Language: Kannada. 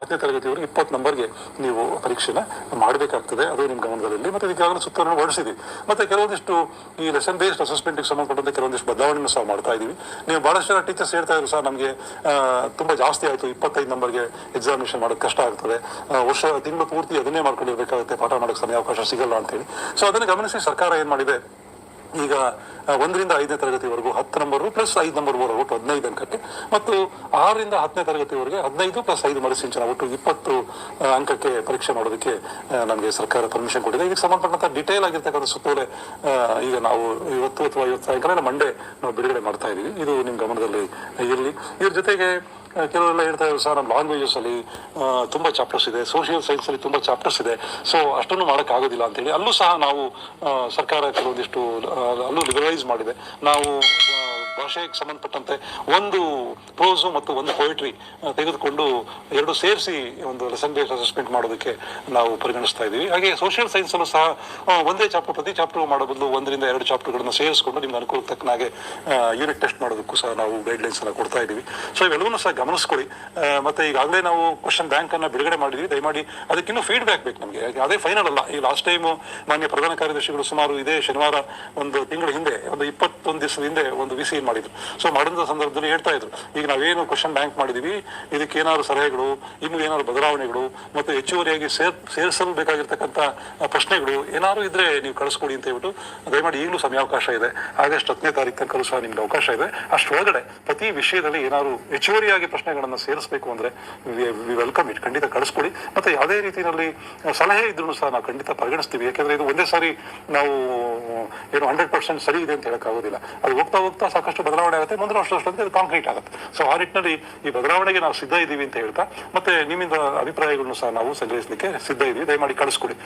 10ನೇ ತರಗತಿವರೆಗೆ 20 ನಂಬರ್ಗೆ ನೀವು ಪರೀಕ್ಷೆನ ಮಾಡಬೇಕಾಗ್ತದೆ. ಅದು ನಿಮ್ಮ ಗಮನದಲ್ಲಿ. ಮತ್ತೆ ಈಗಾಗಲೇ ಸುತ್ತೋಲೆಯನ್ನು ಹೊರಡಿಸಿದ್ವಿ. ಮತ್ತೆ ಕೆಲವೊಂದಿಷ್ಟು ಈ ಲೆಸನ್ ಬೇಸ್ಡ್ ಅಸೆಸ್ಮೆಂಟ್ಗೆ ಸಂಬಂಧಪಟ್ಟಂತೆ ಕೆಲವೊಂದಿಷ್ಟು ಬದಲಾವಣೆಯನ್ನು ಸಹ ಮಾಡ್ತಾ ಇದೀವಿ. ನೀವು ಬಹಳಷ್ಟು ಜನ ಟೀಚರ್ಸ್ ಹೇಳ್ತಾ ಇದ್ರು, ಸರ್ ನಮಗೆ ತುಂಬಾ ಜಾಸ್ತಿ ಆಯಿತು, 25 ನಂಬರ್ಗೆ ಎಕ್ಸಾಮಿನೇಷನ್ ಮಾಡೋದು ಕಷ್ಟ ಆಗ್ತದೆ, ತಿಂಗಳು ಪೂರ್ತಿ ಅದನ್ನೇ ಮಾಡ್ಕೊಂಡಿರ್ಬೇಕಾಗುತ್ತೆ, ಪಾಠ ಮಾಡೋಕ್ಕೆ ಸಮಯ ಅವಕಾಶ ಸಿಗಲ್ಲ ಅಂತೇಳಿ. ಸೊ ಅದನ್ನು ಗಮನಿಸಿ ಸರ್ಕಾರ ಏನು ಮಾಡಿದೆ, ಈಗ 1ರಿಂದ 5ನೇ ತರಗತಿವರೆಗೂ 10 ನಂಬರು ಪ್ಲಸ್ 5 ನಂಬರ್ ಒಟ್ಟು 15 ಅಂಕಕ್ಕೆ, ಮತ್ತು 6ರಿಂದ 10ನೇ ತರಗತಿವರೆಗೆ 15 ಪ್ಲಸ್ 5 ಮರುಸಿಂಚನ ಒಟ್ಟು 20 ಅಂಕಕ್ಕೆ ಪರೀಕ್ಷೆ ಮಾಡೋದಕ್ಕೆ ನಮಗೆ ಸರ್ಕಾರ ಪರ್ಮಿಷನ್ ಕೊಟ್ಟಿದೆ. ಇದಕ್ಕೆ ಸಂಬಂಧಪಟ್ಟಂತ ಡಿಟೇಲ್ ಆಗಿರ್ತಕ್ಕಂಥ ಸುತ್ತೋಲೆ ಈಗ ನಾವು ಇವತ್ತು ಅಥವಾ ಇವತ್ತು ಸಾಯಂಕಾಲ ಮಂಡೇ ನಾವು ಬಿಡುಗಡೆ ಮಾಡ್ತಾ ಇದೀವಿ. ಇದು ನಿಮ್ಮ ಗಮನದಲ್ಲಿ ಇರಲಿ. ಇದ್ರ ಜೊತೆಗೆ ಕೆಲವರೆಲ್ಲ ಹೇಳ್ತಾ ಇದ್ರು, ಸರ್ ನಮ್ಮ ಲ್ಯಾಂಗ್ವೇಜಸ್ ಅಲ್ಲಿ ತುಂಬಾ ಚಾಪ್ಟರ್ಸ್ ಇದೆ, ಸೋಷಿಯಲ್ ಸೈನ್ಸ್ ಅಲ್ಲಿ ತುಂಬಾ ಚಾಪ್ಟರ್ಸ್ ಇದೆ, ಸೊ ಅಷ್ಟನ್ನು ಮಾಡೋಕ್ಕಾಗೋದಿಲ್ಲ ಅಂತೇಳಿ ಅಲ್ಲೂ ಸಹ ನಾವು ಸರ್ಕಾರ ಕೆಲವೊಂದಿಷ್ಟು ಅಲ್ಲೂ ಲಿಬರಲೈಸ್ ಮಾಡಿದೆ. ನಾವು ಭಾಷೆಗೆ ಸಂಬಂಧಪಟ್ಟಂತೆ ಒಂದು ಪ್ರೋಸು ಮತ್ತು ಒಂದು ಪೊಯಿಟ್ರಿ ತೆಗೆದುಕೊಂಡು ಎರಡು ಸೇರಿಸಿ ಒಂದು ಲೆಸನ್ ಬೇಸ್ಡ್ ಅಸೆಸ್ಮೆಂಟ್ ಮಾಡೋದಕ್ಕೆ ನಾವು ಪರಿಗಣಿಸ್ತಾ ಇದ್ದೀವಿ. ಹಾಗೆ ಸೋಷಿಯಲ್ ಸೈನ್ಸ್ ಅಲ್ಲೂ ಸಹ ಒಂದೇ ಚಾಪ್ಟರ್ ಪ್ರತಿ ಚಾಪ್ಟರ್ ಮಾಡೋ ಬದಲು 1ರಿಂದ 2 ಚಾಪ್ಟರ್ಗಳನ್ನು ಸೇರಿಸ್ಕೊಂಡು ನಿಮ್ಗೆ ಅನುಕೂಲಕ್ಕೆ ತಕ್ಕನಾಗೆ ಯೂನಿಟ್ ಟೆಸ್ಟ್ ಮಾಡೋದಕ್ಕೂ ಸಹ ನಾವು ಗೈಡ್ಲೈನ್ಸ್ ಅನ್ನು ಕೊಡ್ತಾ ಇದ್ದೀವಿ. ಸೊ ಇವೆಲ್ಲವನ್ನೂ ಸಹ ಗಮನಿಸ್ಕೊಳ್ಳಿ. ಮತ್ತೆ ಈಗಾಗಲೇ ನಾವು ಕ್ವಶನ್ ಬ್ಯಾಂಕ್ ಅನ್ನ ಬಿಡುಗಡೆ ಮಾಡಿದ್ವಿ. ದಯಮಾಡಿ ಅದಕ್ಕಿನ್ನೂ ಫೀಡ್ಬ್ಯಾಕ್ ಬೇಕು ನಮಗೆ. ಅದೇ ಫೈನಲ್ ಅಲ್ಲ. ಈ ಲಾಸ್ಟ್ ಟೈಮ್ ಮಾನ್ಯ ಪ್ರಧಾನ ಕಾರ್ಯದರ್ಶಿಗಳು ಸುಮಾರು ಇದೇ ಶನಿವಾರ ಒಂದು ತಿಂಗಳ ಹಿಂದೆ, ಒಂದು 21 ದಿವಸದ ಹಿಂದೆ ಒಂದು ವಿಸಿ ಮಾಡಿದ್ರು. ಸೊ ಮಾಡಿದ ಸಂದರ್ಭದಲ್ಲಿ ಹೇಳ್ತಾ ಇದ್ರು, ಈಗ ನಾವೇನು ಕ್ವಶನ್ ಬ್ಯಾಂಕ್ ಮಾಡಿದೀವಿ, ಇದಕ್ಕೆ ಏನಾದ್ರು ಸಲಹೆಗಳು, ಇನ್ನು ಏನಾದ್ರು ಬದಲಾವಣೆಗಳು, ಮತ್ತು ಹೆಚ್ಚುವರಿಯಾಗಿ ಸೇರಿಸಲು ಬೇಕಾಗಿರ್ತಕ್ಕಂಥ ಪ್ರಶ್ನೆಗಳು ಏನಾದ್ರು ಇದ್ರೆ ನೀವು ಕಳಿಸ್ಕೊಡಿ ಅಂತ ಹೇಳ್ಬಿಟ್ಟು ದಯಮಾಡಿ ಈಗಲೂ ಸಮಯಾವಕಾಶ ಇದೆ. ಆಗಸ್ಟ್ 10ನೇ ತಾರೀಕು ತನಕ ಸಹ ನಿಮ್ಗೆ ಅವಕಾಶ ಇದೆ. ಅಷ್ಟೊಳಗಡೆ ಪ್ರತಿ ವಿಷಯದಲ್ಲಿ ಏನಾದ್ರು ಹೆಚ್ಚುವರಿಯಾಗಿ ಪ್ರಶ್ನೆಗಳನ್ನು ಸೇರಿಸಬೇಕು ಅಂದ್ರೆ ವೆಲ್ಕಮ್ ಇಟ್, ಖಂಡಿತ ಕಳಿಸ್ಕೊಡಿ. ಮತ್ತೆ ಯಾವುದೇ ರೀತಿಯಲ್ಲಿ ಸಲಹೆ ಇದ್ರೂ ಸಹ ನಾವು ಖಂಡಿತ ಪರಿಗಣಿಸ್ತೀವಿ. ಯಾಕಂದ್ರೆ ಇದು ಒಂದೇ ಸಾರಿ ನಾವು ಏನು 100% ಸರಿ ಇದೆ ಅಂತ ಹೇಳಕ್ಕಾಗೋದಿಲ್ಲ. ಅದು ಹೋಗ್ತಾ ಹೋಗ್ತಾ ಸಾಕಷ್ಟು ಬದಲಾವಣೆ ಆಗುತ್ತೆ. ಮುಂದಿನ ವರ್ಷದಷ್ಟೊಂದಿಗೆ ಅದು ಕಾಂಕ್ರೀಟ್ ಆಗುತ್ತೆ. ಸೊ ಆ ನಿಟ್ಟಿನಲ್ಲಿ ಈ ಬದಲಾವಣೆಗೆ ನಾವು ಸಿದ್ಧ ಇದ್ದೀವಿ ಅಂತ ಹೇಳ್ತಾ, ಮತ್ತೆ ನಿಮ್ಮಿಂದ ಅಭಿಪ್ರಾಯಗಳನ್ನು ಸಹ ನಾವು ಸಂಗ್ರಹಿಸಲಿಕ್ಕೆ ಸಿದ್ಧ ಇದ್ದೀವಿ. ದಯಮಾಡಿ ಕಳಿಸ್ಕೊಡಿ.